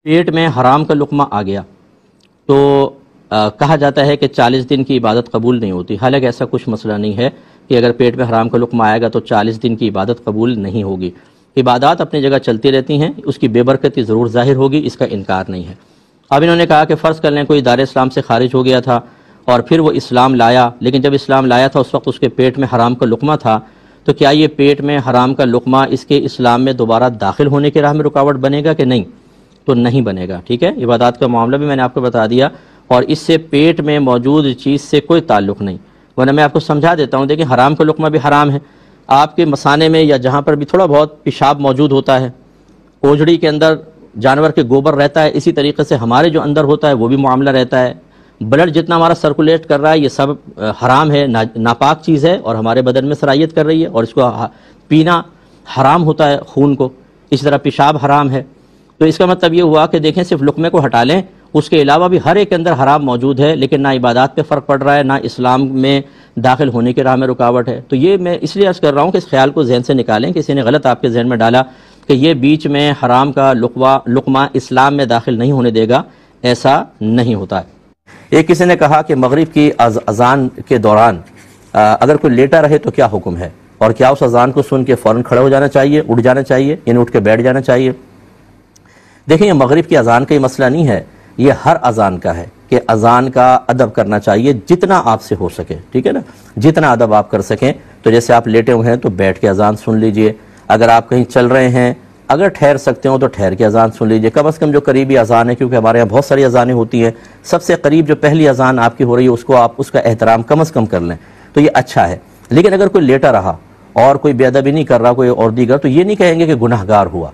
پیٹ میں حرام کا لقمہ آ گیا تو کہا جاتا ہے کہ 40 دن کی عبادت قبول نہیں ہوتی، حالانکہ ایسا کچھ مسئلہ نہیں ہے کہ اگر پیٹ میں حرام کا لقمہ آئے گا تو 40 دن کی عبادت قبول نہیں ہوگی۔ عبادات اپنی جگہ چلتی رہتی ہیں، اس کی بے برکتی ضرور ظاہر ہوگی، اس کا انکار نہیں ہے۔ اب انہوں نے کہا کہ فرض کر لیں کوئی دار اسلام سے خارج ہو گیا تھا اور پھر وہ اسلام لایا، لیکن جب اسلام لایا تھا اس وقت اس کے پیٹ میں حرام کا لقمہ تھا، تو کیا یہ پیٹ میں حرام کا لقمہ اس کے اسلام میں دوبارہ داخل ہونے کی راہ میں رکاوٹ بنے گا کہ نہیں؟ تو نہیں بنے گا، ٹھیک ہے۔ عبادات کا معاملہ بھی میں نے آپ کو بتا دیا، اور اس سے پیٹ میں موجود چیز سے کوئی تعلق نہیں، ورنہ میں آپ کو سمجھا دیتا ہوں۔ دیکھیں حرام کا لقمہ بھی حرام ہے، آپ کے مثانے میں یا جہاں پر بھی تھوڑا بہت پیشاب موجود ہوتا ہے، اوجڑی کے اندر جانور کے گوبر رہتا ہے، اسی طریقے سے ہمارے جو اندر ہوتا ہے وہ بھی معاملہ رہتا ہے۔ بلڈ جتنا ہمارا سرکولیٹ کر رہا ہے یہ سب حرام ہے، ناپاک چیز ہے اور ہمارے بدن میں سرایت کر رہی ہے، اور اس کو پینا حرام ہوتا ہے خون کو، اس طرح پیشاب حرام ہے۔ تو اس کا مطلب یہ ہوا کہ دیکھیں صرف لقمے کو ہٹا لیں، اس کے علاوہ بھی ہر ایک کے اندر حرام موجود ہے، لیکن نہ عبادات پہ فرق پڑ رہا ہے، نہ اسلام میں داخل ہونے کے راہ میں رکاوٹ ہے۔ تو یہ میں اس لیے عرض کر رہا ہوں کہ اس خیال کو ذہن سے نکالیں، کسی نے غلط آپ کے ذہن میں ڈالا کہ یہ بیچ میں حرام کا لقمہ اسلام میں داخل نہیں ہونے دے گا، ایسا نہیں ہوتا ہے۔ ایک کسی نے کہا کہ مغرب کی اذان کے دوران اگر کوئی لیٹا رہے تو کیا حکم ہے، اور کیا اس اذان کو سن کے فوراً کھڑے ہو جانا چاہیے، اٹھ جانا چاہیے، یعنی اٹھ کے بیٹھ جانا چاہیے؟ دیکھیں یہ مغرب کی اذان کا یہ مسئلہ نہیں ہے، یہ ہر اذان کا ہے کہ اذان کا ادب کرنا چاہیے جتنا آپ سے ہو سکے، ٹھیک ہے نا، جتنا ادب آپ کر سکیں۔ تو جیسے آپ لیٹے ہوئے ہیں تو بیٹھ کے اذان سن لیجئے، اگر آپ کہیں چل رہے ہیں اگر ٹھہر سکتے ہو تو ٹھہر کے اذان سن لیجئے، کم از کم جو قریبی اذان ہے، کیونکہ ہمارے یہاں بہت ساری اذانیں ہوتی ہیں، سب سے قریب جو پہلی اذان آپ کی ہو رہی ہے اس کو آپ اس کا احترام کم از کم کر لیں، تو یہ اچھا ہے۔ لیکن اگر کوئی لیٹا رہا اور کوئی بے ادبی نہیں کر رہا کوئی اور دیگر، تو یہ نہیں کہیں گے کہ گناہگار ہوا۔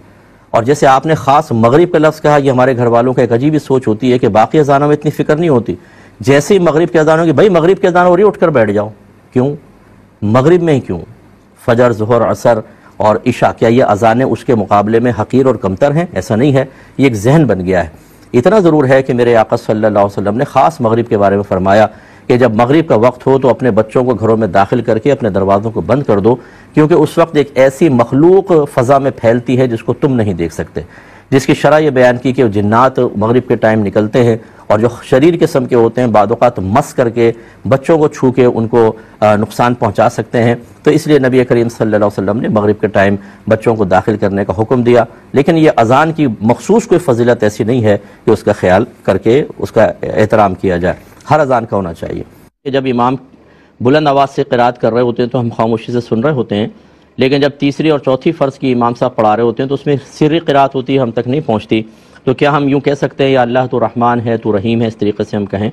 اور جیسے آپ نے خاص مغرب کا لفظ کہا، یہ ہمارے گھر والوں کا ایک عجیب سوچ ہوتی ہے کہ باقی اذانوں میں اتنی فکر نہیں ہوتی، جیسے ہی مغرب کے اذان ہوگی بھائی مغرب کے اذان ہو رہی ہے اٹھ کر بیٹھ جاؤ، کیوں؟ مغرب میں ہی کیوں؟ فجر، ظہر، عصر اور عشاء، کیا یہ اذانیں اس کے مقابلے میں حقیر اور کمتر ہیں؟ ایسا نہیں ہے، یہ ایک ذہن بن گیا ہے۔ اتنا ضرور ہے کہ میرے آقا صلی اللہ علیہ وسلم نے خاص مغرب کے بارے میں فرمایا کہ جب مغرب کا وقت ہو تو اپنے بچوں کو گھروں میں داخل کر کے اپنے دروازوں کو بند کر دو، کیونکہ اس وقت ایک ایسی مخلوق فضا میں پھیلتی ہے جس کو تم نہیں دیکھ سکتے، جس کی شرح یہ بیان کی کہ جنات مغرب کے ٹائم نکلتے ہیں اور جو شریر قسم کے ہوتے ہیں بعض اوقات مس کر کے بچوں کو چھو کے ان کو نقصان پہنچا سکتے ہیں۔ تو اس لیے نبی کریم صلی اللہ علیہ وسلم نے مغرب کے ٹائم بچوں کو داخل کرنے کا حکم دیا، لیکن یہ اذان کی مخصوص کوئی فضیلت ایسی نہیں ہے کہ اس کا خیال کر کے اس کا احترام کیا جائے، ہر اذان کا ہونا چاہیے۔ جب امام بلند آواز سے قرات کر رہے ہوتے ہیں تو ہم خاموشی سے سن رہے ہوتے ہیں، لیکن جب تیسری اور چوتھی فرض کی امام صاحب پڑھا رہے ہوتے ہیں تو اس میں سری قرات ہوتی ہے، ہم تک نہیں پہنچتی، تو کیا ہم یوں کہہ سکتے ہیں یا اللہ تو رحمان ہے تو رحیم ہے، اس طریقے سے ہم کہیں؟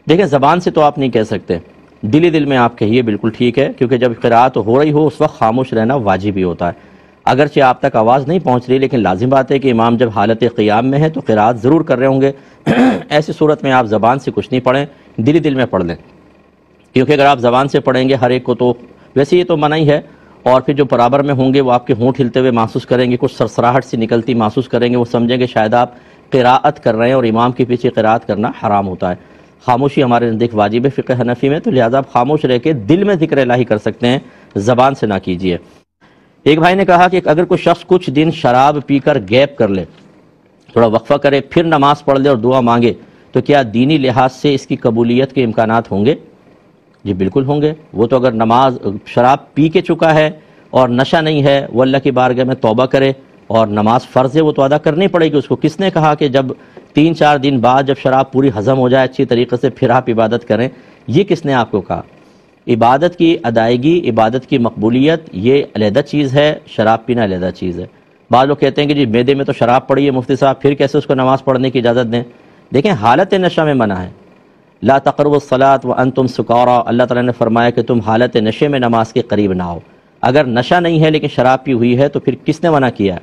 دیکھیں زبان سے تو آپ نہیں کہہ سکتے، دل ہی دل میں آپ کہیے، بالکل ٹھیک ہے، کیونکہ جب قرات ہو رہی ہو اس وقت خاموش رہنا واجب ہی ہوتا ہے، اگرچہ آپ تک آواز نہیں پہنچ رہی، لیکن لازم بات ہے کہ امام جب حالت قیام میں ہے تو قرات ضرور کر رہے ہوں گے۔ ایسی صورت میں آپ زبان سے کچھ نہیں پڑھیں، دل ہی دل میں پڑھ لیں، کیونکہ اگر آپ زبان سے پڑھیں گے ہر ایک کو تو ویسے یہ تو منع ہی ہے، اور پھر جو برابر میں ہوں گے وہ آپ کے ہونٹ ہلتے ہوئے محسوس کریں گے، کچھ سرسراہٹ سی نکلتی محسوس کریں گے، وہ سمجھیں گے شاید آپ قراءت کر رہے ہیں، اور امام کے پیچھے قراءت کرنا حرام ہوتا ہے۔ خاموشی ہمارے نزدیک واجب ہے فقہ حنفی میں، تو لہٰذا آپ خاموش رہ کے دل میں ذکر الہی کر سکتے ہیں، زبان سے نہ کیجیے۔ ایک بھائی نے کہا کہ اگر کوئی شخص کچھ دن شراب پی کر گیپ کر لے، تھوڑا وقفہ کرے، پھر نماز پڑھ لے اور دعا مانگے، تو کیا دینی لحاظ سے اس کی قبولیت کے امکانات ہوں گے؟ جی بالکل ہوں گے۔ وہ تو اگر نماز شراب پی کے چکا ہے اور نشہ نہیں ہے، وہ اللہ کی بارگاہ میں توبہ کرے، اور نماز فرض ہے وہ تو ادا کرنی پڑے گی اس کو۔ کس نے کہا کہ جب 3-4 دن بعد جب شراب پوری ہضم ہو جائے اچھی طریقے سے پھر آپ عبادت کریں؟ یہ کس نے آپ کو کہا؟ عبادت کی ادائیگی، عبادت کی مقبولیت یہ علیحدہ چیز ہے، شراب پینا علیحدہ چیز ہے۔ بعض لوگ کہتے ہیں کہ جی معدے میں تو شراب پڑی ہے مفتی صاحب، پھر کیسے اس کو نماز پڑھنے کی اجازت دیں؟ دیکھیں حالت نشہ میں منع ہے، لا تقربوا الصلاۃ وانتم سکارا، اللہ تعالیٰ نے فرمایا کہ تم حالت نشے میں نماز کے قریب نہ آؤ۔ اگر نشہ نہیں ہے لیکن شراب پی ہوئی ہے تو پھر کس نے منع کیا ہے؟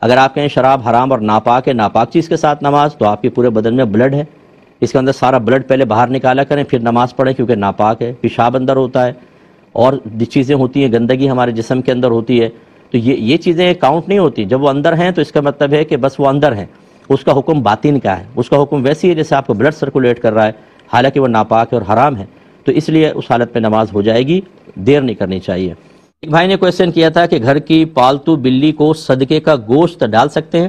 اگر آپ کہیں شراب حرام اور ناپاک ہے، ناپاک چیز کے ساتھ نماز، تو آپ کے پورے بدن میں بلڈ ہے، اس کے اندر سارا بلڈ پہلے باہر نکالا کریں پھر نماز پڑھیں، کیونکہ ناپاک ہے، پیشاب اندر ہوتا ہے اور چیزیں ہوتی ہیں، گندگی ہمارے جسم کے اندر ہوتی ہے، تو یہ چیزیں کاؤنٹ نہیں ہوتی۔ جب وہ اندر ہیں تو اس کا مطلب ہے کہ بس وہ اندر ہیں، اس کا حکم باطن کا ہے، اس کا حکم ویسی ہے جیسے آپ کو بلڈ سرکولیٹ کر رہا ہے، حالانکہ وہ ناپاک ہے اور حرام ہے، تو اس لیے اس حالت میں نماز ہو جائے گی، دیر نہیں کرنی چاہیے۔ ایک بھائی نے کویسچن کیا تھا کہ گھر کی پالتو بلی کو صدقے کا گوشت ڈال سکتے ہیں؟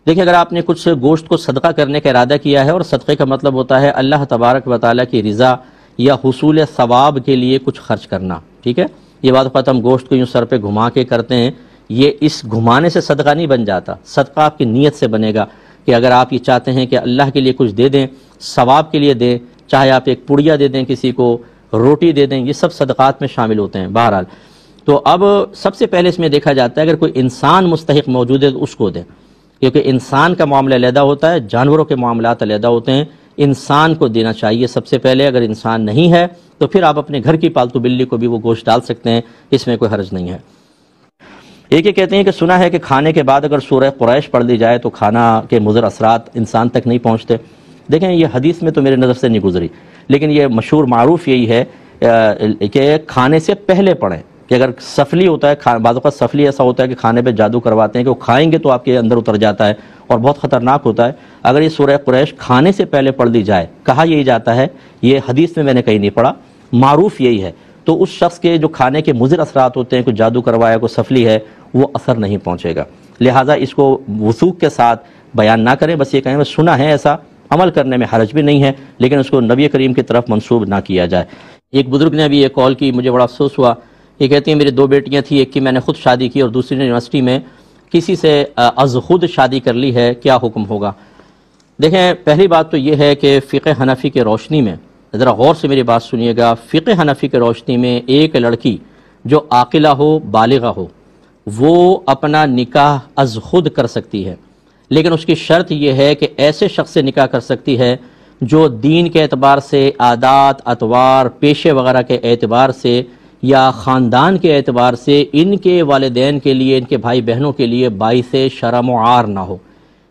دیکھیں اگر آپ نے کچھ گوشت کو صدقہ کرنے کا ارادہ کیا ہے، اور صدقے کا مطلب ہوتا ہے اللہ تبارک و تعالیٰ کی رضا یا حصول ثواب کے لیے کچھ خرچ کرنا، ٹھیک ہے، یہ بات اوقات ہم گوشت کو یوں سر پہ گھما کے کرتے ہیں، یہ اس گھمانے سے صدقہ نہیں بن جاتا، صدقہ آپ کی نیت سے بنے گا کہ اگر آپ یہ چاہتے ہیں کہ اللہ کے لیے کچھ دے دیں، ثواب کے لیے دیں، چاہے آپ ایک پڑیا دے دیں، کسی کو روٹی دے دیں، یہ سب صدقات میں شامل ہوتے ہیں بہرحال۔ تو اب سب سے پہلے اس میں دیکھا جاتا ہے اگر کوئی انسان مستحق موجود ہے تو اس کو دیں، کیونکہ انسان کا معاملہ علیحدہ ہوتا ہے، جانوروں کے معاملات علیحدہ ہوتے ہیں، انسان کو دینا چاہیے سب سے پہلے۔ اگر انسان نہیں ہے تو پھر آپ اپنے گھر کی پالتو بلی کو بھی وہ گوشت ڈال سکتے ہیں، اس میں کوئی حرج نہیں ہے۔ ایک یہ کہتے ہیں کہ سنا ہے کہ کھانے کے بعد اگر سورہ قریش پڑھ لی جائے تو کھانا کے مضر اثرات انسان تک نہیں پہنچتے۔ دیکھیں یہ حدیث میں تو میرے نظر سے نہیں گزری، لیکن یہ مشہور معروف یہی ہے کہ کھانے سے پہلے پڑھیں، کہ اگر سفلی ہوتا ہے، بعض اوقات سفلی ایسا ہوتا ہے کہ کھانے پہ جادو کرواتے ہیں کہ وہ کھائیں گے تو آپ کے اندر اتر جاتا ہے اور بہت خطرناک ہوتا ہے۔ اگر یہ سورہ قریش کھانے سے پہلے پڑھ لی جائے، کہا یہی جاتا ہے، یہ حدیث میں نے کہیں نہیں پڑھا، معروف یہی ہے، تو اس شخص کے جو کھانے کے مضر اثرات ہوتے ہیں، کوئی جادو کروایا، کوئی سفلی ہے، وہ اثر نہیں پہنچے گا۔ لہٰذا اس کو وثوق کے ساتھ بیان نہ کریں، بس یہ کہیں میں سنا ہے ایسا، عمل کرنے میں حرج بھی نہیں ہے، لیکن اس کو نبی کریم کی طرف منسوب نہ کیا جائے۔ ایک بزرگ نے ابھی یہ کال کی، مجھے بڑا افسوس ہوا، یہ کہتی ہیں میری 2 بیٹیاں تھیں، ایک کی میں نے خود شادی کی اور دوسری نے یونیورسٹی میں کسی سے از خود شادی کر لی ہے، کیا حکم ہوگا؟ دیکھیں پہلی بات تو یہ ہے کہ فقہ حنفی کے روشنی میں، ذرا غور سے میری بات سنیے گا، فقہ حنفی کے روشنی میں ایک لڑکی جو عاقلہ ہو، بالغہ ہو، وہ اپنا نکاح از خود کر سکتی ہے، لیکن اس کی شرط یہ ہے کہ ایسے شخص سے نکاح کر سکتی ہے جو دین کے اعتبار سے، عادات، اطوار، پیشے وغیرہ کے اعتبار سے یا خاندان کے اعتبار سے ان کے والدین کے لیے، ان کے بھائی بہنوں کے لیے باعث شرم و عار نہ ہو۔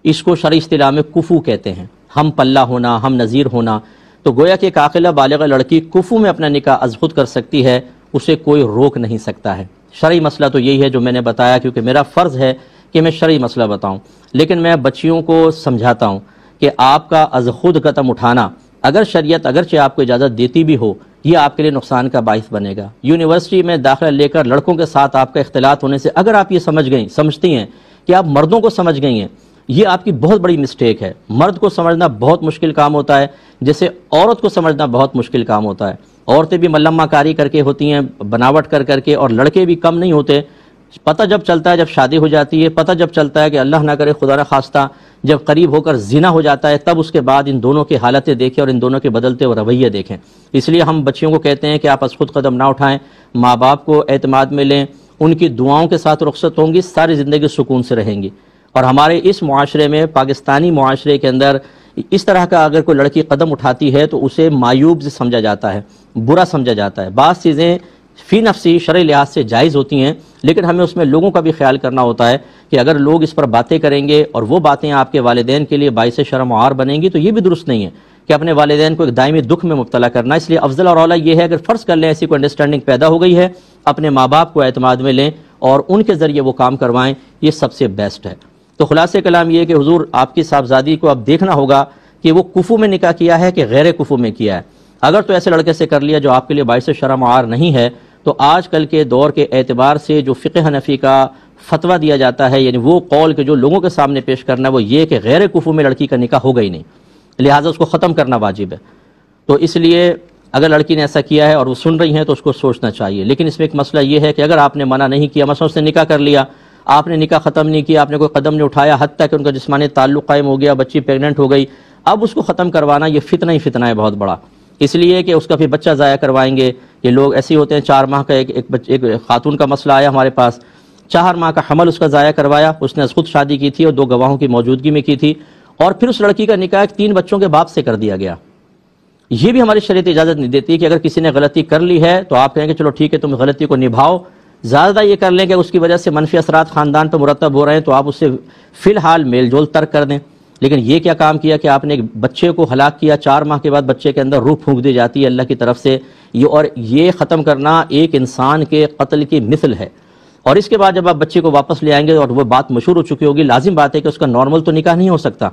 اس کو شرعی اصطلاح میں کفو کہتے ہیں، ہم پلہ ہونا، ہم نظیر ہونا۔ تو گویا کہ ایک عاقلہ بالغہ لڑکی کفو میں اپنا نکاح از خود کر سکتی ہے، اسے کوئی روک نہیں سکتا ہے۔ شرعی مسئلہ تو یہی ہے جو میں نے بتایا، کیونکہ میرا فرض ہے کہ میں شرعی مسئلہ بتاؤں، لیکن میں بچیوں کو سمجھاتا ہوں کہ آپ کا از خود قدم اٹھانا، اگر شریعت اگرچہ آپ کو اجازت دیتی بھی ہو، یہ آپ کے لیے نقصان کا باعث بنے گا۔ یونیورسٹی میں داخلہ لے کر لڑکوں کے ساتھ آپ کا اختلاط ہونے سے اگر آپ یہ سمجھتی ہیں کہ آپ مردوں کو سمجھ گئی ہیں، یہ آپ کی بہت بڑی مسٹیک ہے۔ مرد کو سمجھنا بہت مشکل کام ہوتا ہے، جیسے عورت کو سمجھنا بہت مشکل کام ہوتا ہے۔ عورتیں بھی ملمہ کاری کر کے ہوتی ہیں، بناوٹ کر کے، اور لڑکے بھی کم نہیں ہوتے۔ پتہ جب چلتا ہے، جب شادی ہو جاتی ہے، پتہ جب چلتا ہے کہ اللہ نہ کرے خدا نہ خواستہ جب قریب ہو کر زنا ہو جاتا ہے، تب اس کے بعد ان دونوں کی حالتیں دیکھیں اور ان دونوں کے بدلتے ہوئے رویے دیکھیں۔ اس لیے ہم بچیوں کو کہتے ہیں کہ آپ از خود قدم نہ اٹھائیں، ماں باپ کو اعتماد میں لیں، ان کی دعاؤں کے ساتھ رخصت ہوں گی، ساری زندگی سکون سے رہیں گی۔ اور ہمارے اس معاشرے میں، پاکستانی معاشرے کے اندر، اس طرح کا اگر کوئی لڑکی قدم اٹھاتی ہے تو اسے معیوب سمجھا جاتا ہے، برا سمجھا جاتا ہے۔ بعض چیزیں فی نفسی شرعی لحاظ سے جائز ہوتی ہیں، لیکن ہمیں اس میں لوگوں کا بھی خیال کرنا ہوتا ہے کہ اگر لوگ اس پر باتیں کریں گے اور وہ باتیں آپ کے والدین کے لیے باعث شرم و عار بنیں گی تو یہ بھی درست نہیں ہے کہ اپنے والدین کو ایک دائمی دکھ میں مبتلا کرنا۔ اس لیے افضل اور اولیٰ یہ ہے اگر فرض کر لیں ایسی کوئی انڈرسٹینڈنگ پیدا ہو گئی ہے، اپنے ماں باپ کو اعتماد میں لیں اور ان کے ذریعے وہ کام کروائیں، یہ سب سے بیسٹ ہے۔ تو خلاصہ کلام یہ ہے کہ حضور آپ کی صاحبزادی کو اب دیکھنا ہوگا کہ وہ کفو میں نکاح کیا ہے کہ غیر کفو میں کیا ہے۔ اگر تو ایسے لڑکے سے کر لیا جو آپ کے لیے باعث شرم و عار نہیں ہے، تو آج کل کے دور کے اعتبار سے جو فقہ حنفی کا فتویٰ دیا جاتا ہے، یعنی وہ قول کہ جو لوگوں کے سامنے پیش کرنا ہے، وہ یہ کہ غیر کفو میں لڑکی کا نکاح ہوگا ہی نہیں، لہٰذا اس کو ختم کرنا واجب ہے۔ تو اس لیے اگر لڑکی نے ایسا کیا ہے اور وہ سن رہی ہیں تو اس کو سوچنا چاہیے۔ لیکن اس میں ایک مسئلہ یہ ہے کہ اگر آپ نے منع نہیں کیا، مثلا اس نے نکاح کر لیا، آپ نے نکاح ختم نہیں کیا، آپ نے کوئی قدم نہیں اٹھایا، حتیٰ کہ ان کا جسمانی تعلق قائم ہو گیا، بچی پریگننٹ ہو گئی، اب اس کو ختم کروانا یہ فتنہ ہی فتنہ ہے بہت بڑا، اس لیے کہ اس کا پھر بچہ ضائع کروائیں گے۔ یہ لوگ ایسے ہوتے ہیں، 4 ماہ کا ایک خاتون کا مسئلہ آیا ہمارے پاس، 4 ماہ کا حمل اس کا ضائع کروایا، اس نے خود شادی کی تھی اور 2 گواہوں کی موجودگی میں کی تھی، اور پھر اس لڑکی کا نکاح 3 بچوں کے باپ سے کر دیا گیا۔ یہ بھی ہماری شریعت اجازت نہیں دیتی کہ اگر کسی نے غلطی کر لی ہے تو آپ کہیں کہ چلو ٹھیک ہے تم غلطی کو نبھاؤ، زیادہ یہ کر لیں کہ اس کی وجہ سے منفی اثرات خاندان پر مرتب ہو رہے ہیں تو آپ اس سے فی الحال میل جول ترک کر دیں۔ لیکن یہ کیا کام کیا کہ آپ نے ایک بچے کو ہلاک کیا، 4 ماہ کے بعد بچے کے اندر روح پھونک دی جاتی ہے اللہ کی طرف سے، اور یہ ختم کرنا ایک انسان کے قتل کی مثل ہے۔ اور اس کے بعد جب آپ بچے کو واپس لے آئیں گے اور وہ بات مشہور ہو چکی ہوگی، لازم بات ہے کہ اس کا نارمل تو نکاح نہیں ہو سکتا،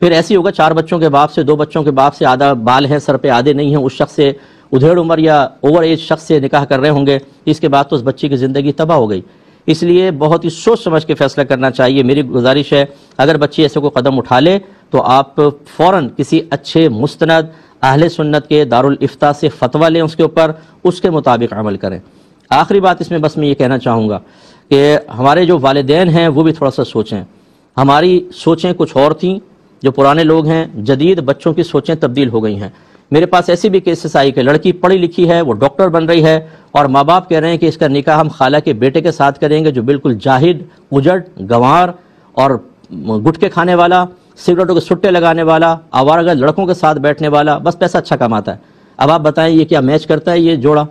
پھر ایسی ہوگا 4 بچوں کے باپ سے 2 بچوں کے باپ سے آدھا بال ہے سر پہ آدھے نہیں ہیں، اس شخص سے ادھیڑ عمر یا اوور ایج شخص سے نکاح کر رہے ہوں گے، اس کے بعد تو اس بچے کی زندگی تباہ ہو گئی۔ اس لیے بہت ہی سوچ سمجھ کے فیصلہ کرنا چاہیے۔ میری گزارش ہے اگر بچی ایسے کوئی قدم اٹھا لے تو آپ فوراً کسی اچھے مستند اہل سنت کے دارالافتاء سے فتویٰ لیں، اس کے اوپر اس کے مطابق عمل کریں۔ آخری بات اس میں بس میں یہ کہنا چاہوں گا کہ ہمارے جو والدین ہیں وہ بھی تھوڑا سا سوچیں۔ ہماری سوچیں کچھ اور تھیں، جو پرانے لوگ ہیں، جدید بچوں کی سوچیں تبدیل ہو گئی ہیں۔ میرے پاس ایسی بھی کیسز آئی کہ لڑکی پڑھی لکھی ہے، وہ ڈاکٹر بن رہی ہے، اور ماں باپ کہہ رہے ہیں کہ اس کا نکاح ہم خالہ کے بیٹے کے ساتھ کریں گے جو بالکل جاہد، اجڑ، گنوار اور گٹکے کھانے والا، سگریٹوں کے سٹے لگانے والا، آوارہ لڑکوں کے ساتھ بیٹھنے والا، بس پیسہ اچھا کماتا ہے۔ اب آپ بتائیں یہ کیا میچ کرتا ہے یہ جوڑا؟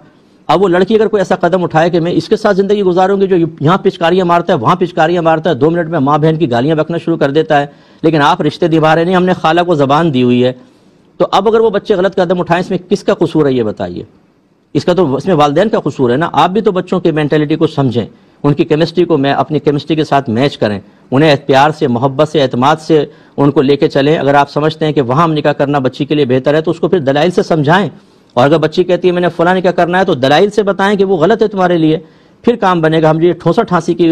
اب وہ لڑکی اگر کوئی ایسا قدم اٹھائے کہ میں اس کے ساتھ زندگی گزاروں گی جو یہاں پچکاریاں مارتا ہے، وہاں پچکاریاں مارتا ہے، 2 منٹ میں ماں بہن کی گالیاں بکنا شروع کر دیتا ہے، لیکن آپ رشتے نبھا رہے نہیں، ہم نے خالہ کو زبان دی ہوئی ہے، تو اب اگر وہ بچے غلط قدم اٹھائیں اس میں کس کا قصور ہے یہ بتائیے؟ اس میں والدین کا قصور ہے نا۔ آپ بھی تو بچوں کی مینٹلٹی کو سمجھیں، ان کی کیمسٹری کو میں اپنی کیمسٹری کے ساتھ میچ کریں، انہیں پیار سے، محبت سے، اعتماد سے ان کو لے کے چلیں۔ اگر آپ سمجھتے ہیں کہ وہاں ہم نکاح کرنا بچی کے لیے بہتر ہے تو اس کو پھر دلائل سے سمجھائیں، اور اگر بچی کہتی ہے میں نے فلاں نکاح کرنا ہے تو دلائل سے بتائیں کہ وہ غلط ہے تمہارے لیے، پھر کام بنے گا۔ ہم یہ ٹھونسا ٹھانسی کی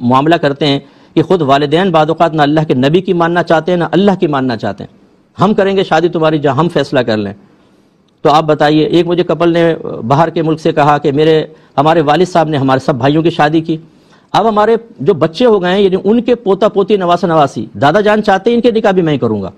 معاملہ کرتے ہیں کہ خود والدین بعض اوقات نہ اللہ کے نبی کی ماننا چاہتے ہیں نہ اللہ کی ماننا چاہتے ہیں، ہم کریں گے شادی تمہاری جہاں ہم فیصلہ کر لیں۔ تو آپ بتائیے، ایک مجھے کپل نے باہر کے ملک سے کہا کہ ہمارے والد صاحب نے ہمارے سب بھائیوں کی شادی کی، اب ہمارے جو بچے ہو گئے ہیں یعنی ان کے پوتا پوتی نواسا نواسی دادا جان چاہتے ہیں ان کے نکاح بھی میں ہی کروں گا۔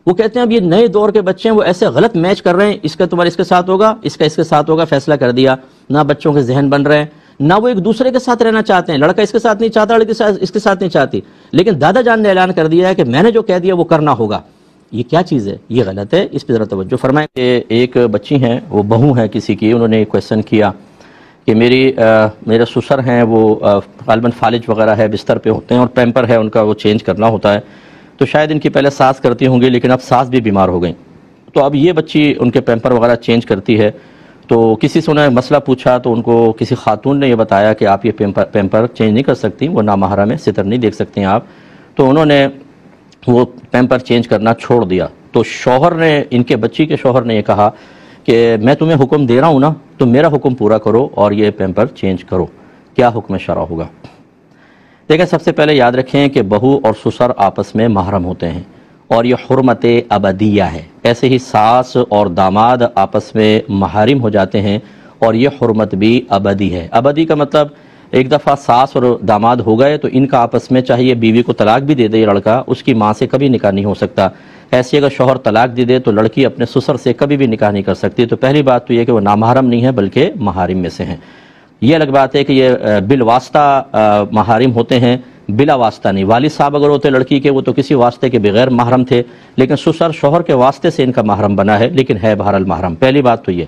وہ کہتے ہیں اب یہ نئے دور کے بچے ہیں وہ ایسے غلط میچ کر رہے ہیں، اس کا تمہارا اس کے ساتھ ہوگا، اس کا اس کے ساتھ ہوگا، فیصلہ کر دیا۔ نہ بچوں کے ذہن بن رہے ہیں، نہ وہ ایک دوسرے کے ساتھ رہنا چاہتے ہیں، لڑکا اس کے ساتھ نہیں چاہتا، لڑکی اس کے ساتھ نہیں چاہتی، لیکن دادا جان نے اعلان کر دیا ہے کہ میں نے جو کہہ دیا وہ کرنا ہوگا۔ یہ کیا چیز ہے؟ یہ غلط ہے، اس پہ ذرا توجہ فرمائیں۔ کہ ایک بچی ہیں، وہ بہو ہیں کسی کی، انہوں نے ایک کویشچن کیا کہ میرے سسر ہیں، وہ غالباً فالج وغیرہ ہے، بستر پہ ہوتے ہیں اور پیمپر ہے ان کا، وہ چینج کرنا ہوتا ہے، تو شاید ان کی پہلے ساس کرتی ہوں گی لیکن اب ساس بھی بیمار ہو گئیں، تو اب یہ بچی ان کے پیمپر وغیرہ چینج کرتی ہے۔ تو کسی سے انہوں نے مسئلہ پوچھا تو ان کو کسی خاتون نے یہ بتایا کہ آپ یہ پیمپر چینج نہیں کر سکتی، وہ نامحرم ہے، ستر نہیں دیکھ سکتی ہیں آپ، تو انہوں نے وہ پیمپر چینج کرنا چھوڑ دیا۔ تو شوہر نے، ان کے بچی کے شوہر نے یہ کہا کہ میں تمہیں حکم دے رہا ہوں نا تو میرا حکم پورا کرو اور یہ پیمپر چینج کرو، کیا حکم شرع ہوگا؟ دیکھیں، سب سے پہلے یاد رکھیں کہ بہو اور سسر آپس میں محرم ہوتے ہیں اور یہ حرمت ابدیہ ہے، ایسے ہی ساس اور داماد آپس میں محارم ہو جاتے ہیں اور یہ حرمت بھی ابدی ہے۔ ابدی کا مطلب ایک دفعہ ساس اور داماد ہو گئے تو ان کا آپس میں، چاہے یہ بیوی کو طلاق بھی دے دے یہ لڑکا، اس کی ماں سے کبھی نکاح نہیں ہو سکتا۔ ایسے اگر شوہر طلاق دے دے تو لڑکی اپنے سسر سے کبھی بھی نکاح نہیں کر سکتی۔ تو پہلی بات تو یہ کہ وہ نامحرم نہیں ہے بلکہ محارم میں سے ہیں۔ یہ الگ بات ہے کہ یہ بالواسطہ محارم ہوتے ہیں، بلا واسطہ نہیں۔ والد صاحب اگر ہوتے لڑکی کے، وہ تو کسی واسطے کے بغیر محرم تھے، لیکن سسر شوہر کے واسطے سے ان کا محرم بنا ہے، لیکن ہے بہرحال محرم۔ پہلی بات تو یہ۔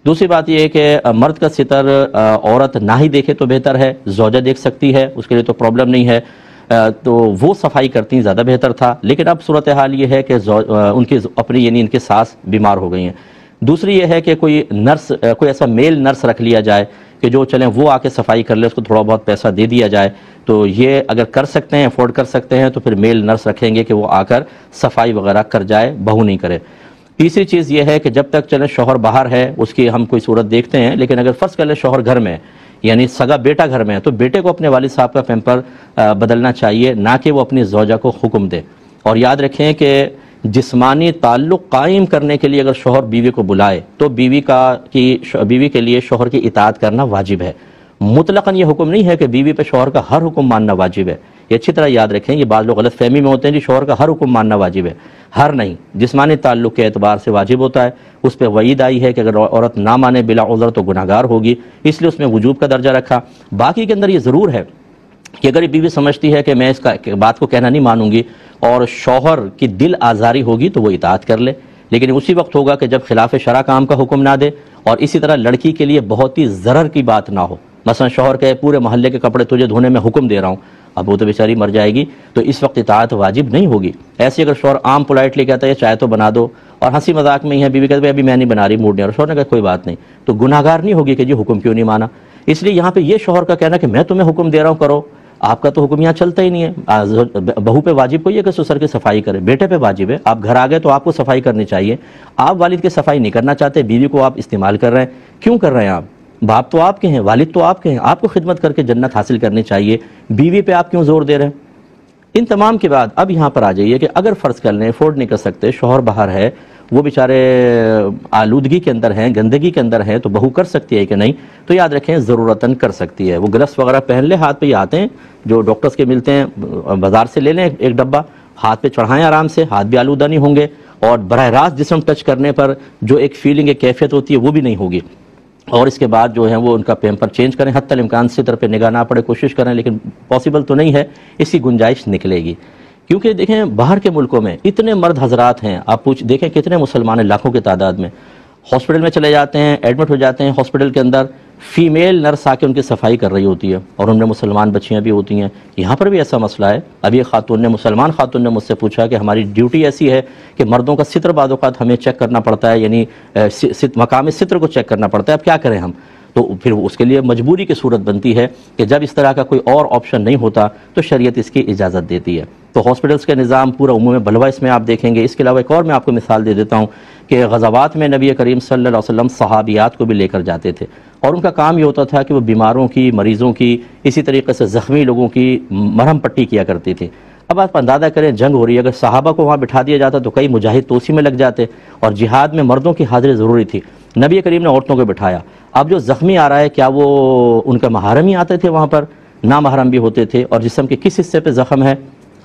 دوسری بات یہ ہے کہ مرد کا ستر عورت نہ ہی دیکھے تو بہتر ہے، زوجہ دیکھ سکتی ہے، اس کے لیے تو پرابلم نہیں ہے، تو وہ صفائی کرتی زیادہ بہتر تھا۔ لیکن اب صورتحال یہ ہے کہ ان کی اپنی یعنی ان کے ساس بیمار ہو گئی ہیں۔ دوسری یہ ہے کہ کوئی نرس، کوئی ایسا میل نرس رکھ لیا جائے کہ جو چلیں وہ آ کے صفائی کر لے، اس کو تھوڑا بہت پیسہ دے دیا جائے، تو یہ اگر کر سکتے ہیں، افورڈ کر سکتے ہیں تو پھر میل نرس رکھیں گے کہ وہ آ کر صفائی وغیرہ کر جائے، بہو نہیں کرے۔ تیسری چیز یہ ہے کہ جب تک چلیں شوہر باہر ہے اس کی ہم کوئی صورت دیکھتے ہیں، لیکن اگر فرض کر لیں شوہر گھر میں یعنی سگا بیٹا گھر میں ہے تو بیٹے کو اپنے والد صاحب کا پیمپر بدلنا چاہیے، نہ کہ وہ اپنی زوجہ کو حکم دے۔ اور یاد رکھیں کہ جسمانی تعلق قائم کرنے کے لیے اگر شوہر بیوی کو بلائے تو بیوی کے لیے شوہر کی اطاعت کرنا واجب ہے۔ مطلقاً یہ حکم نہیں ہے کہ بیوی پہ شوہر کا ہر حکم ماننا واجب ہے، یہ اچھی طرح یاد رکھیں۔ یہ بعض لوگ غلط فہمی میں ہوتے ہیں کہ شوہر کا ہر حکم ماننا واجب ہے، ہر نہیں، جسمانی تعلق کے اعتبار سے واجب ہوتا ہے۔ اس پہ وعید آئی ہے کہ اگر عورت نہ مانے بلا عذر تو گناہگار ہوگی، اس لیے اس میں وجوب کا درجہ رکھا۔ باقی کے اندر یہ ضرور ہے کہ اگر یہ بیوی سمجھتی ہے کہ میں اس بات کو کہنا نہیں مانوں گی اور شوہر کی دل آزاری ہوگی تو وہ اطاعت کر لے، لیکن اسی وقت ہوگا کہ جب خلاف شرع کام کا حکم نہ دے، اور اسی طرح لڑکی کے لیے بہت ہی ضرر کی بات نہ ہو۔ مثلا شوہر کہے پورے محلے کے کپڑے تجھے دھونے میں حکم دے رہا ہوں، اب وہ تو بیچاری مر جائے گی، تو اس وقت اطاعت واجب نہیں ہوگی۔ ایسے اگر شوہر عام پولائٹلی کہتا ہے چائے تو بنا دو اور ہنسی مذاق میں ہی ہے، بیوی کہتے ہیں ابھی میں نہیں بنا رہی، موڈ نہیں، اور شوہر نے کہا کوئی بات نہیں، تو گناہگار نہیں ہوگی کہ جی حکم کیوں نہیں مانا۔ اس لیے یہاں پہ یہ شوہر کا کہنا کہ میں تمہیں حکم دے رہا ہوں کرو، آپ کا تو حکم یہاں چلتا ہی نہیں ہے۔ بہو پہ واجب کوئی ہے کہ سسر کی صفائی کرے، بیٹے پہ واجب ہے، آپ گھر آ گئے تو آپ کو صفائی کرنی چاہیے۔ آپ والد کی صفائی نہیں کرنا چاہتے، بیوی کو آپ استعمال کر رہے ہیں، کیوں کر رہے ہیں آپ؟ باپ تو آپ کے ہیں، والد تو آپ کے ہیں، آپ کو خدمت کر کے جنت حاصل کرنی چاہیے، بیوی پہ آپ کیوں زور دے رہے ہیں؟ ان تمام کے بعد اب یہاں پر آ جائیے کہ اگر فرض کر لیں افورڈ نہیں کر سکتے، شوہر باہر ہے، وہ بیچارے آلودگی کے اندر ہیں، گندگی کے اندر ہیں، تو بہو کر سکتی ہے کہ نہیں؟ تو یاد رکھیں ضرورتاً کر سکتی ہے۔ وہ گلفس وغیرہ پہن لے، ہاتھ پہ یہ آتے ہیں جو ڈاکٹرز کے ملتے ہیں، بازار سے لے لیں ایک ڈبہ، ہاتھ پہ چڑھائیں آرام سے، ہاتھ بھی آلودہ نہیں ہوں گے، اور براہ راست جسم ٹچ کرنے پر جو ایک فیلنگ ایک کیفیت ہوتی ہے وہ بھی نہیں ہوگی۔ اور اس کے بعد جو ہے وہ ان کا پیمپر چینج کریں، حتی الامکان ستر پہ نگاہ نہ پڑے کوشش کریں، لیکن پاسبل تو نہیں ہے، اس کی گنجائش نکلے گی۔ کیونکہ دیکھیں باہر کے ملکوں میں اتنے مرد حضرات ہیں، آپ دیکھیں کتنے مسلمان ہیں، لاکھوں کی تعداد میں ہاسپٹل میں چلے جاتے ہیں، ایڈمٹ ہو جاتے ہیں ہاسپٹل کے اندر، فیمیل نرس آ کے ان کی صفائی کر رہی ہوتی ہے، اور ان میں مسلمان بچیاں بھی ہوتی ہیں۔ یہاں پر بھی ایسا مسئلہ ہے۔ ابھی ایک مسلمان خاتون نے مجھ سے پوچھا کہ ہماری ڈیوٹی ایسی ہے کہ مردوں کا ستر بعض اوقات ہمیں چیک کرنا پڑتا ہے، یعنی مقام ستر کو چیک کرنا پڑتا ہے، اب کیا کریں ہم؟ تو پھر اس کے لیے مجبوری کی صورت بنتی ہے کہ جب اس طرح کا کوئی اور آپشن نہیں ہوتا تو شریعت اس کی اجازت دیتی ہے۔ تو ہاسپٹلس کا نظام پورا عموم بلوہ اس میں آپ دیکھیں گے۔ اس کے علاوہ ایک اور میں آپ کو مثال دے دیتا ہوں کہ غزوات میں نبی کریم صلی اللہ علیہ وسلم صحابیات کو بھی لے کر جاتے تھے، اور ان کا کام یہ ہوتا تھا کہ وہ بیماروں کی، مریضوں کی، اسی طریقے سے زخمی لوگوں کی مرہم پٹی کیا کرتی تھی۔ اب آپ اندازہ کریں جنگ ہو رہی ہے، اگر صحابہ کو وہاں بٹھا دیا جاتا تو کئی مجاہد تو اسی میں لگ جاتے، اور جہاد میں مردوں کی حاضری ضروری تھی، نبی کریم نے عورتوں کو بٹھایا۔ اب جو زخمی آ رہا ہے کیا وہ ان کا محرم ہی آتے تھے وہاں پر؟ نامحرم بھی ہوتے تھے، اور جسم کے کس حصے پہ زخم ہے؟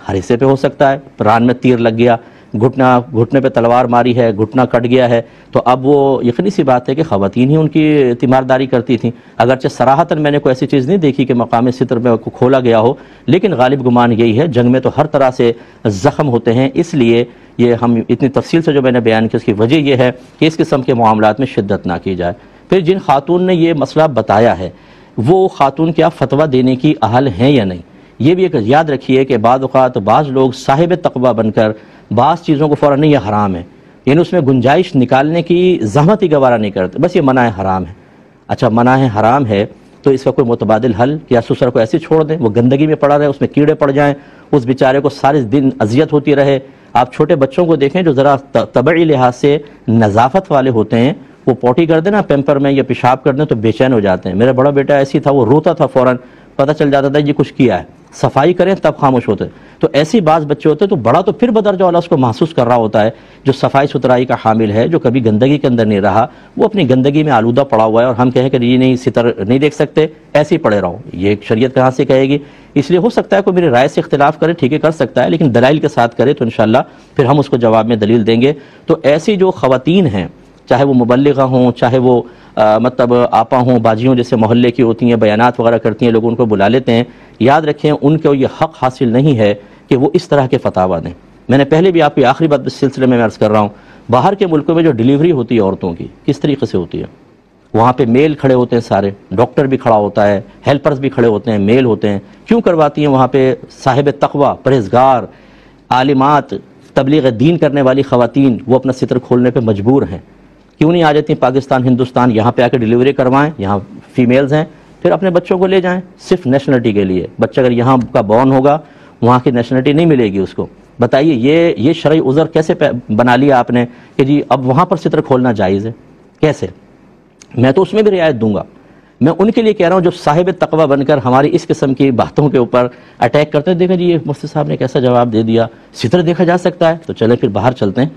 ہر حصے پہ ہو سکتا ہے، ران میں تیر لگ گیا، گھٹنے پہ تلوار ماری ہے، گھٹنا کٹ گیا ہے، تو اب وہ یقینی سی بات ہے کہ خواتین ہی ان کی تیمارداری کرتی تھیں۔ اگرچہ صراحتاً میں نے کوئی ایسی چیز نہیں دیکھی کہ مقام ستر میں کھولا گیا ہو، لیکن غالب گمان یہی ہے، جنگ میں تو ہر طرح سے زخم ہوتے ہیں، اس لیے یہ ہم اتنی تفصیل سے جو میں نے بیان کی اس کی وجہ یہ ہے کہ اس قسم کے معاملات میں شدت نہ کی جائے۔ پھر جن خاتون نے یہ مسئلہ بتایا ہے وہ خاتون کیا فتویٰ دینے کی اہل ہیں یا نہیں؟ یہ بھی ایک یاد رکھیے کہ بعض اوقات بعض لوگ صاحب تقویٰ بن کر بعض چیزوں کو فوراً نہیں یہ حرام ہے، یعنی اس میں گنجائش نکالنے کی زحمت ہی گوارا نہیں کرتے، بس یہ منع حرام ہے۔ اچھا منع حرام ہے تو اس کا کوئی متبادل حل؟ کیا سسر کو ایسے چھوڑ دیں وہ گندگی میں پڑا رہے، اس میں کیڑے پڑ جائیں، اس بیچارے کو سارے دن اذیت ہوتی رہے؟ آپ چھوٹے بچوں کو دیکھیں جو ذرا طبعی لحاظ سے نظافت والے ہوتے ہیں، وہ پوٹی کر دیں نا پیمپر میں یا پیشاب کر دیں تو بے چین ہو جاتے ہیں۔ میرا بڑا بیٹا ایسی تھا، وہ روتا تھا، فوراً پتہ چل جاتا تھا یہ کچھ کیا ہے، صفائی کریں تب خاموش ہوتے۔ تو ایسی بعض بچے ہوتے تو بڑا تو پھر بدرجہ والا اس کو محسوس کر رہا ہوتا ہے، جو صفائی ستھرائی کا حامل ہے، جو کبھی گندگی کے اندر نہیں رہا، وہ اپنی گندگی میں آلودہ پڑا ہوا ہے، اور ہم کہیں کہ یہ نہیں ستر نہیں دیکھ سکتے، ایسے ہی پڑے رہو، یہ شریعت کہاں سے کہے گی؟ اس لیے ہو سکتا ہے کوئی میری رائے سے اختلاف کرے، ٹھیک ہے کر سکتا ہے، لیکن دلائل کے ساتھ کرے تو انشاءاللہ پھر ہم اس کو جواب میں دلیل دیں گے۔ تو ایسی جو خواتین ہیں، چاہے وہ مبلغہ ہوں، چاہے وہ مطلب آپا ہوں، باجیوں جیسے محلے کی ہوتی ہیں، بیانات وغیرہ کرتی ہیں، لوگ ان کو بلا لیتے ہیں، یاد رکھیں ان کو یہ حق حاصل نہیں ہے کہ وہ اس طرح کے فتاویٰ دیں۔ میں نے پہلے بھی آپ کی آخری بات اس سلسلے میں عرض کر رہا ہوں، باہر کے ملکوں میں جو ڈیلیوری ہوتی ہے عورتوں کی کس طریقے سے ہوتی ہے، وہاں پہ میل کھڑے ہوتے ہیں، سارے ڈاکٹر بھی کھڑا ہوتا ہے، ہیلپرز بھی کھڑے ہوتے ہیں، میل ہوتے ہیں۔ کیوں کرواتی ہیں وہاں پہ؟ صاحب تقویٰ، پرہیزگار، عالمات، تبلیغ دین کرنے والی خواتین وہ اپنا ستر کھولنے پہ مجبور ہیں۔ کیوں نہیں آ جاتی پاکستان، ہندوستان، یہاں پہ آ کے ڈیلیوری کروائیں، یہاں فیمیلز ہیں، پھر اپنے بچوں کو لے جائیں صرف نیشنلٹی کے لیے۔ بچہ اگر یہاں کا بورن ہوگا وہاں کی نیشنلٹی نہیں ملے گی اس کو۔ بتائیے یہ شرعی عذر کیسے بنا لیا آپ نے کہ جی اب وہاں پر ستر کھولنا جائز ہے؟ کیسے؟ میں تو اس میں بھی رعایت دوں گا۔ میں ان کے لیے کہہ رہا ہوں جو صاحب تقویٰ بن کر ہماری اس قسم کی باتوں کے اوپر اٹیک کرتے ہیں۔ دیکھیں جی یہ مفتی صاحب نے کیسا جواب دے دیا، ستر دیکھا جا سکتا ہے، تو چلیں پھر باہر چلتے ہیں۔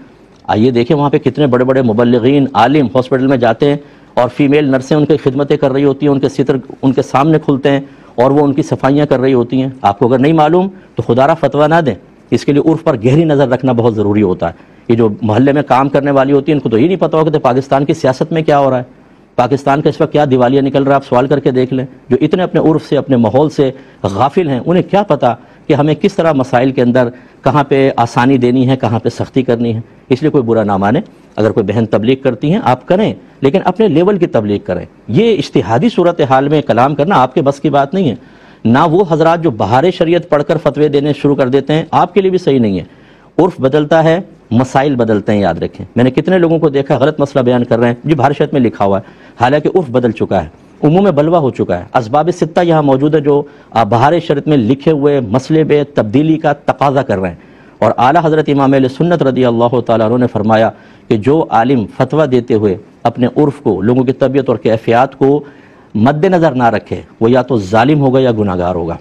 آئیے دیکھیں وہاں پہ کتنے بڑے بڑے مبلغین، عالم ہاسپٹل میں جاتے ہیں، اور فیمیل نرسیں ان کی خدمتیں کر رہی ہوتی ہیں، ان کے ستر ان کے سامنے کھلتے ہیں، اور وہ ان کی صفائیاں کر رہی ہوتی ہیں۔ آپ کو اگر نہیں معلوم تو خدا را فتویٰ نہ دیں، اس کے لیے عرف پر گہری نظر رکھنا بہت ضروری ہوتا ہے۔ یہ جو محلے میں کام کرنے والی ہوتی ہیں ان کو تو یہ نہیں پتہ ہوگا کہ پاکستان کی سیاست میں کیا ہو رہا ہے، پاکستان کا اس وقت کیا دیوالیہ نکل رہا ہے، آپ سوال کر کے دیکھ لیں۔ جو اتنے اپنے عرف سے، اپنے ماحول سے غافل ہیں، انہیں کیا پتہ کہ ہمیں کس طرح مسائل کے اندر کہاں پہ آسانی دینی ہے، کہاں پہ سختی کرنی ہے۔ اس لیے کوئی برا نہ مانے، اگر کوئی بہن تبلیغ کرتی ہیں آپ کریں، لیکن اپنے لیول کی تبلیغ کریں۔ یہ اجتہادی صورتحال میں کلام کرنا آپ کے بس کی بات نہیں ہے۔ نہ وہ حضرات جو بہار شریعت پڑھ کر فتوے دینے شروع کر دیتے ہیں، آپ کے لیے بھی صحیح نہیں ہے۔ عرف بدلتا ہے، مسائل بدلتے ہیں، یاد رکھیں۔ میں نے کتنے لوگوں کو دیکھا غلط مسئلہ بیان کر رہے ہیں جی بہار شریعت میں لکھا ہوا ہے، حالانکہ عرف بدل چکا ہے، عموم بلوہ ہو چکا ہے۔ اسباب ستہ یہاں موجود ہے جو بہار شریعت میں لکھے ہوئے مسئلے میں تبدیلی کا تقاضا کر رہے ہیں۔ اور اعلیٰ حضرت امام اہل سنت رضی اللہ تعالیٰ عنہ نے فرمایا کہ جو عالم فتویٰ دیتے ہوئے اپنے عرف کو، لوگوں کی طبیعت اور کیفیات کو مد نظر نہ رکھے وہ یا تو ظالم ہوگا یا گناہ گار ہوگا،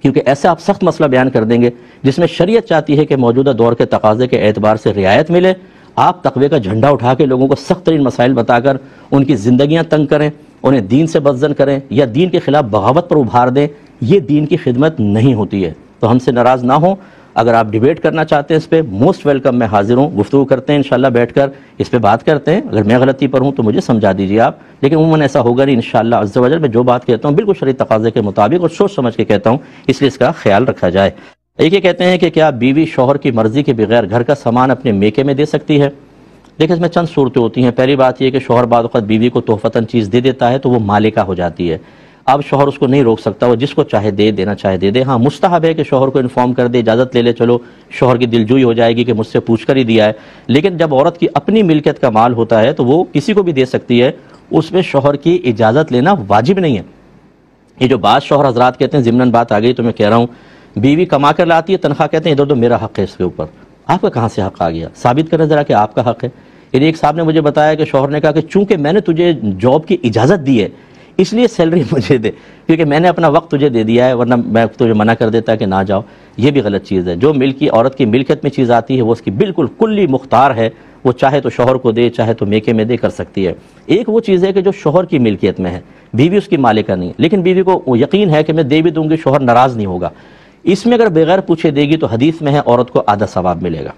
کیونکہ ایسا آپ سخت مسئلہ بیان کر دیں گے جس میں شریعت چاہتی ہے کہ موجودہ دور کے تقاضے کے اعتبار سے رعایت ملے، آپ تقوی کا جھنڈا اٹھا کے لوگوں کو سخت ترین مسائل بتا کر ان کی زندگیاں تنگ کریں، انہیں دین سے بدزن کریں یا دین کے خلاف بغاوت پر ابھار دیں، یہ دین کی خدمت نہیں ہوتی ہے۔ تو ہم سے ناراض نہ ہوں، اگر آپ ڈیبیٹ کرنا چاہتے ہیں اس پہ موسٹ ویلکم، میں حاضر ہوں، گفتگو کرتے ہیں انشاءاللہ بیٹھ کر اس پہ بات کرتے ہیں، اگر میں غلطی پر ہوں تو مجھے سمجھا دیجیے آپ، لیکن عموماً ایسا ہوگا نہیں انشاءاللہ عز و جل۔ میں جو بات کہتا ہوں بالکل شرعی تقاضے کے مطابق اور سوچ سمجھ کے کہتا ہوں، اس لیے اس کا خیال رکھا جائے۔ ایک یہ کہتے ہیں کہ کیا بیوی شوہر کی مرضی کے بغیر گھر کا سامان اپنے میکے میں دے سکتی ہے؟ دیکھیں اس میں چند صورتیں ہوتی ہیں۔ پہلی بات یہ کہ شوہر بعض اوقات بیوی کو تحفتاً چیز دے دیتا ہے تو وہ مالکہ ہو جاتی ہے، اب شوہر اس کو نہیں روک سکتا، وہ جس کو چاہے دے، دینا چاہے دے دے۔ ہاں مستحب ہے کہ شوہر کو انفارم کر دے، اجازت لے لے، چلو شوہر کی دلجوئی ہو جائے گی کہ مجھ سے پوچھ کر ہی دیا ہے، لیکن جب عورت کی اپنی ملکیت کا مال ہوتا ہے تو وہ کسی کو بھی دے سکتی ہے، اس میں شوہر کی اجازت لینا واجب نہیں ہے۔ یہ جو بعض شوہر حضرات کہتے ہیں، ضمناً بات آ گئی تو میں کہہ رہا ہوں، بیوی کما کر لاتی ہے تنخواہ، کہتے ہیں ادھر تو میرا حق ہے اس کے اوپر، آپ کا کہاں سے حق آ گیا؟ ثابت کریں ذرا کہ آپ کا حق ہے۔ یعنی ایک صاحب نے مجھے بتایا کہ شوہر نے کہا کہ چونکہ میں نے تجھے جاب کی اجازت دی ہے اس لیے سیلری مجھے دے، کیونکہ میں نے اپنا وقت تجھے دے دیا ہے، ورنہ میں تجھے منع کر دیتا کہ نہ جاؤ۔ یہ بھی غلط چیز ہے۔ جو عورت کی ملکیت میں چیز آتی ہے وہ اس کی بالکل کلی مختار ہے، وہ چاہے تو شوہر کو دے چاہے تو میکے میں دے، کر سکتی ہے۔ ایک وہ چیز ہے کہ جو شوہر کی ملکیت میں ہے، بیوی اس کی مالکہ نہیں، لیکن بیوی کو یقین ہے کہ میں دے بھی دوں گی شوہر ناراض نہیں ہوگا، اس میں اگر بغیر پوچھے دے گی تو حدیث میں ہے عورت کو آدھا ثواب ملے گا،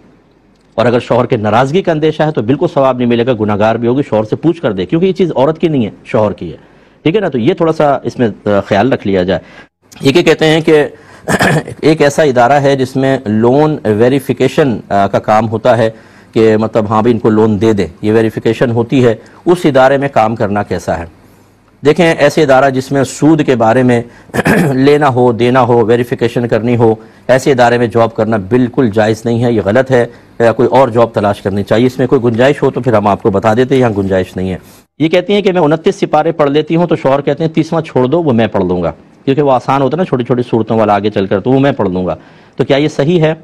اور اگر شوہر کے ناراضگی کا اندیشہ ہے تو بالکل ثواب نہیں ملے گا، گناہ گار بھی ہوگی، شوہر سے پوچھ کر دے، کیونکہ یہ چیز عورت کی نہیں ہے، شوہر کی ہے، ٹھیک ہے نا؟ تو یہ تھوڑا سا اس میں خیال رکھ لیا جائے۔ یہ کہتے ہیں کہ ایک ایسا ادارہ ہے جس میں لون ویریفیکیشن کا کام ہوتا ہے کہ مطلب ہاں بھی ان کو لون دے دیں، یہ ویریفیکیشن ہوتی ہے، اس ادارے میں کام کرنا کیسا ہے؟ دیکھیں ایسے ادارہ جس میں سود کے بارے میں لینا ہو دینا ہو، ویریفیکیشن کرنی ہو، ایسے ادارے میں جاب کرنا بالکل جائز نہیں ہے، یہ غلط ہے، یا کوئی اور جاب تلاش کرنی چاہیے۔ اس میں کوئی گنجائش ہو تو پھر ہم آپ کو بتا دیتے ہیں، یہاں گنجائش نہیں ہے۔ یہ کہتی ہیں کہ میں 29 سپارے پڑھ لیتی ہوں تو شوہر کہتے ہیں 30واں چھوڑ دو، وہ میں پڑھ لوں گا، کیونکہ وہ آسان ہوتا ہے نا چھوٹی چھوٹی صورتوں والا آگے چل کر، تو وہ میں پڑھ لوں گا۔ تو کیا یہ صحیح ہے؟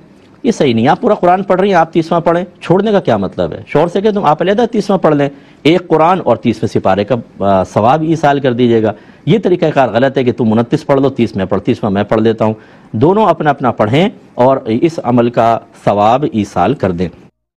یہ صحیح نہیں۔ آپ پورا قرآن پڑھ رہی ہیں، آپ 30واں پڑھیں، چھوڑنے کا کیا مطلب ہے؟ شوہر سے کہ تم آپ علیحدہ 30واں پڑھ لیں، ایک قرآن اور 30ویں سپارے کا ثواب ایصال کر دیجیے گا۔ یہ طریقہ کار غلط ہے کہ تم 29 پڑھ لو، 30 میں پڑھ، 30واں میں پڑھ لیتا ہوں۔ دونوں اپنا اپنا پڑھیں اور اس عمل کا ثواب ایصال کر دیں۔